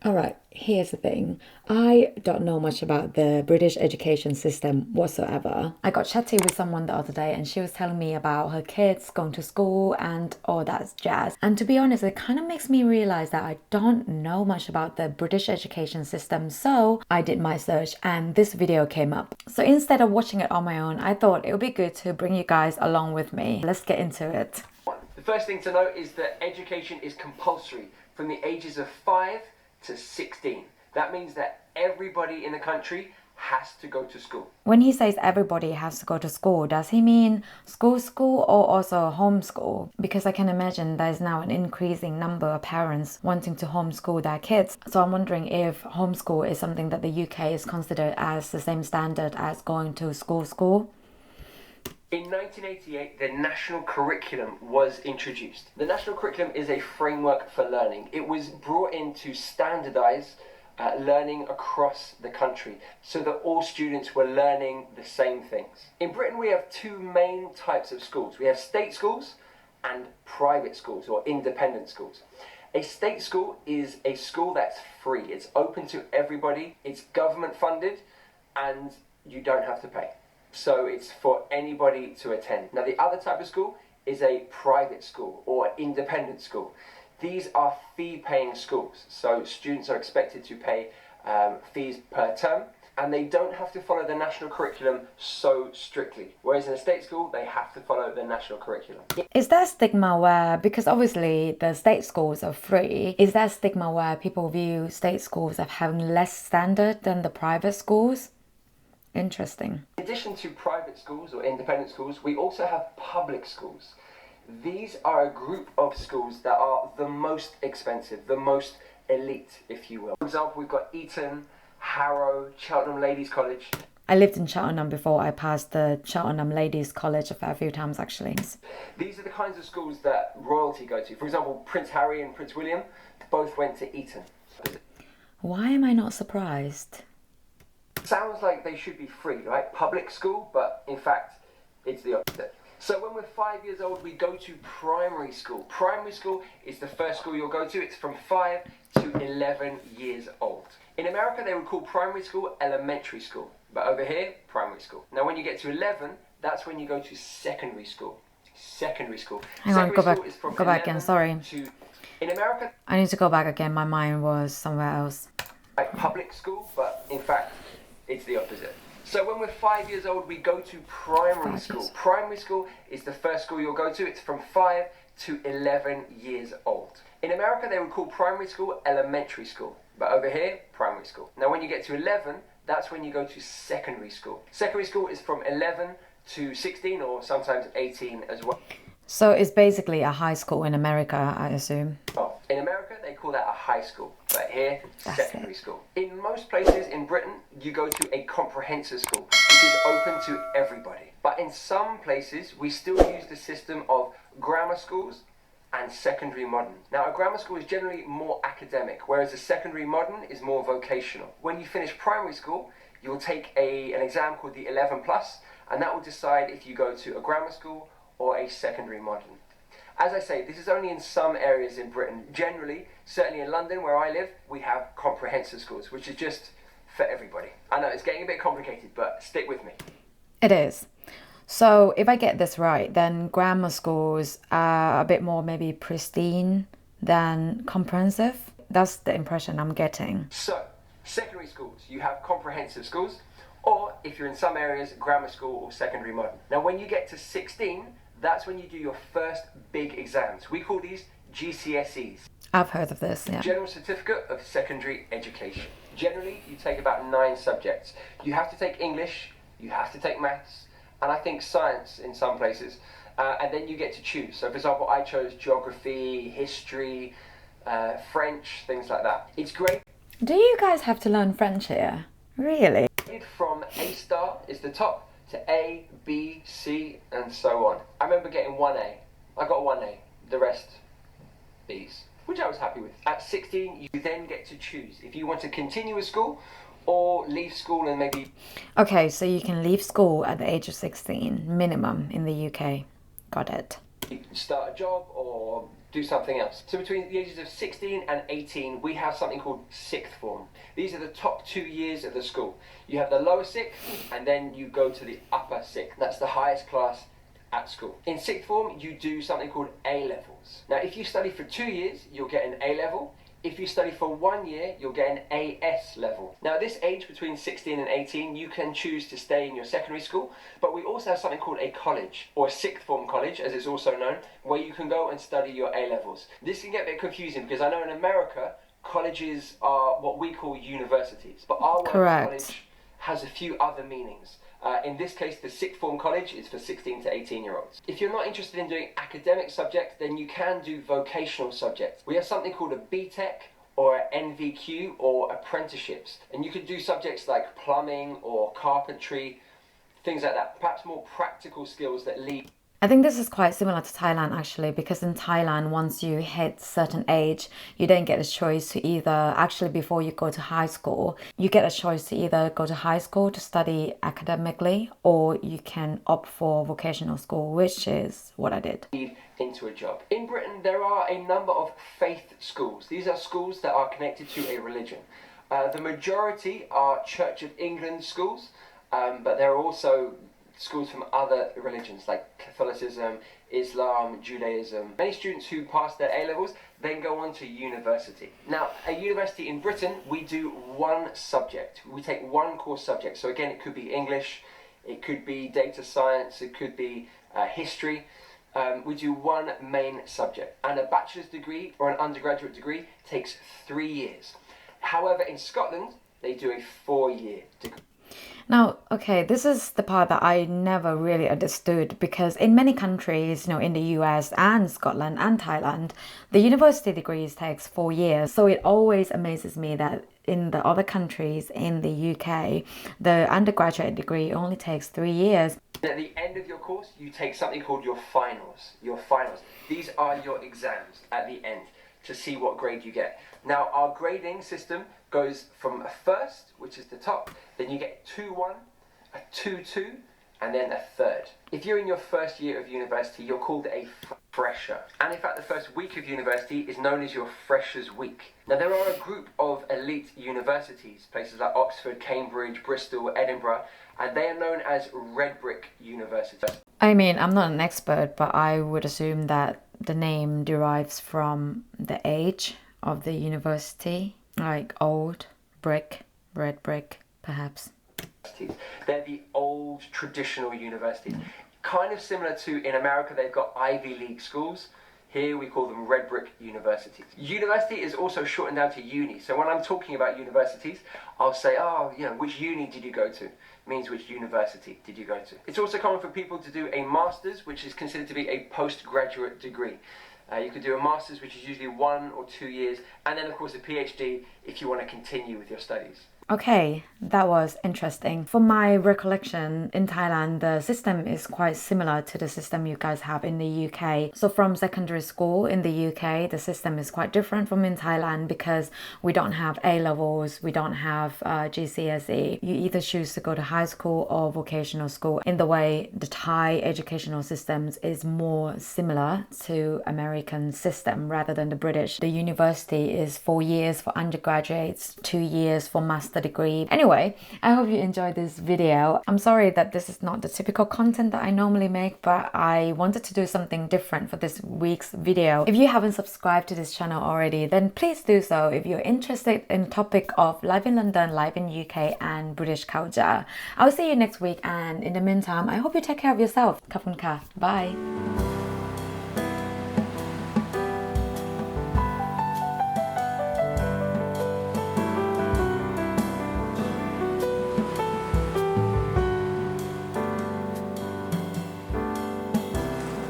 Alright, here's the thing. I don't know much about the British education system whatsoever. I got chatty with someone the other day and she was telling me about her kids going to school and all that jazz. And to be honest, it kind of makes me realize that I don't know much about the British education system. So I did my search and this video came up. So instead of watching it on my own, I thought it would be good to bring you guys along with me. Let's get into it. The first thing to note is that education is compulsory from the ages of 5 to 16. That means that everybody in the country has to go to school. When he says everybody has to go to school, does he mean school or also homeschool? Because I can imagine there's now an increasing number of parents wanting to homeschool their kids. So I'm wondering if homeschool is something that the UK is considered as the same standard as going to school. In 1988, the national curriculum was introduced. The national curriculum is a framework for learning. It was brought in to standardize learning across the country so that all students were learning the same things. In Britain, we have two main types of schools. We have state schools and private schools or independent schools. A state school is a school that's free. It's open to everybody. It's government funded and you don't have to pay. So it's for anybody to attend. Now the other type of school is a private school or independent school. These are fee-paying schools, so students are expected to pay fees per term, and they don't have to follow the national curriculum so strictly. Whereas in a state school, they have to follow the national curriculum. Is there a stigma where, because obviously the state schools are free, is there a stigma where people view state schools as having less standard than the private schools? Interesting. In addition to private schools or independent schools, we also have public schools. These are a group of schools that are the most expensive, the most elite, if you will. For example, we've got Eton, Harrow, Cheltenham Ladies College. I lived in Cheltenham before. I passed the Cheltenham Ladies College a fair few times actually. These are the kinds of schools that royalty go to. For example, Prince Harry and Prince William both went to Eton. Why am I not surprised? Sounds like they should be free, right? Public school, but in fact, it's the opposite. So when we're 5 years old, we go to primary school. Primary school is the first school you'll go to. It's from 5 to 11 years old. In America, they would call primary school elementary school, but over here, primary school. Now, when you get to 11, that's when you go to secondary school. Secondary school. Hang on, go back again, sorry. In America, I need to go back again. My mind was somewhere else. like public school, but in fact, it's the opposite. So when we're 5 years old, we go to primary school. Primary school is the first school you'll go to. It's from 5 to 11 years old. In America, they would call primary school elementary school, but over here, primary school. Now, when you get to 11, that's when you go to secondary school. Secondary school is from 11 to 16 or sometimes 18 as well. So it's basically a high school in America, I assume. Oh, in America, they call that a high school, but here, secondary school. In most places in Britain, you go to a comprehensive school, which is open to everybody. But in some places, we still use the system of grammar schools and secondary modern. Now, a grammar school is generally more academic, whereas a secondary modern is more vocational. When you finish primary school, you'll take an exam called the 11 plus, and that will decide if you go to a grammar school or a secondary modern. As I say, this is only in some areas in Britain. Generally, certainly in London where I live, we have comprehensive schools, which is just for everybody. I know it's getting a bit complicated, but stick with me. It is. So if I get this right, then grammar schools are a bit more maybe pristine than comprehensive. That's the impression I'm getting. So, secondary schools, you have comprehensive schools, or if you're in some areas, grammar school or secondary modern. Now when you get to 16, that's when you do your first big exams. We call these GCSEs. I've heard of this, yeah. General Certificate of Secondary Education. Generally, you take about 9 subjects. You have to take English, you have to take maths, and I think science in some places. And then you get to choose. So for example, I chose geography, history, French, things like that. It's great. Do you guys have to learn French here? Really? From A star is the top to A, B, C, and so on. I remember getting 1A. I got 1A. The rest, B's, which I was happy with. At 16, you then get to choose if you want to continue with school or leave school and maybe... Okay, so you can leave school at the age of 16, minimum in the UK. Got it. You can start a job or do something else. So between the ages of 16 and 18, we have something called sixth form. These are the top 2 years of the school. You have the lower sixth, and then you go to the upper sixth. That's the highest class at school. In sixth form, you do something called A levels. Now, if you study for 2 years, you'll get an A level. If you study for 1 year, you'll get an AS level. Now, at this age, between 16 and 18, you can choose to stay in your secondary school, but we also have something called a college, or a sixth form college, as it's also known, where you can go and study your A levels. This can get a bit confusing because I know in America, colleges are what we call universities, but our word college has a few other meanings. In this case, the sixth form college is for 16 to 18-year-olds. If you're not interested in doing academic subjects, then you can do vocational subjects. We have something called a BTEC or an NVQ or apprenticeships. And you could do subjects like plumbing or carpentry, things like that. Perhaps more practical skills that lead. I think this is quite similar to Thailand actually, because in Thailand, once you hit certain age, you then get a choice to either, actually before you go to high school, you get a choice to either go to high school to study academically, or you can opt for vocational school, which is what I did. Into a job. In Britain, there are a number of faith schools. These are schools that are connected to a religion. The majority are Church of England schools, but there are also schools from other religions like Catholicism, Islam, Judaism. Many students who pass their A-levels then go on to university. Now, at university in Britain, we do one subject. We take one core subject. So again, it could be English, it could be data science, it could be history. We do one main subject. And a bachelor's degree or an undergraduate degree takes 3 years. However, in Scotland, they do a 4-year degree. Now, okay, this is the part that I never really understood, because in many countries, in the US and Scotland and Thailand, the university degrees takes 4 years. So it always amazes me that in the other countries, in the UK, the undergraduate degree only takes 3 years. At the end of your course, you take something called your finals. Your finals. These are your exams at the end to see what grade you get. Now, our grading system goes from a first, which is the top, then you get 2-1, a 2-2, and then a third. If you're in your first year of university, you're called a fresher. And in fact, the first week of university is known as your Freshers' Week. Now, there are a group of elite universities, places like Oxford, Cambridge, Bristol, Edinburgh, and they are known as Red Brick Universities. I mean, I'm not an expert, but I would assume that the name derives from the age of the university, like old brick, red brick, perhaps. They're the old traditional universities. Kind of similar to in America, they've got Ivy League schools. Here we call them Red Brick Universities. University is also shortened down to uni. So when I'm talking about universities, I'll say, which uni did you go to? It means which university did you go to? It's also common for people to do a master's, which is considered to be a postgraduate degree. You could do a master's, which is usually 1 or 2 years, and then of course a PhD if you want to continue with your studies. Okay, that was interesting. From my recollection, in Thailand, the system is quite similar to the system you guys have in the UK. So from secondary school in the UK, the system is quite different from in Thailand, because we don't have A-levels, we don't have GCSE. You either choose to go to high school or vocational school. In the way the Thai educational systems is more similar to American system rather than the British. The university is 4 years for undergraduates, 2 years for master degree. Anyway, I hope you enjoyed this video. I'm sorry that this is not the typical content that I normally make, but I wanted to do something different for this week's video. If you haven't subscribed to this channel already, then please do so if you're interested in the topic of life in London, life in UK and British culture. I'll see you next week, and in the meantime, I hope you take care of yourself. Khap khun ka. Bye.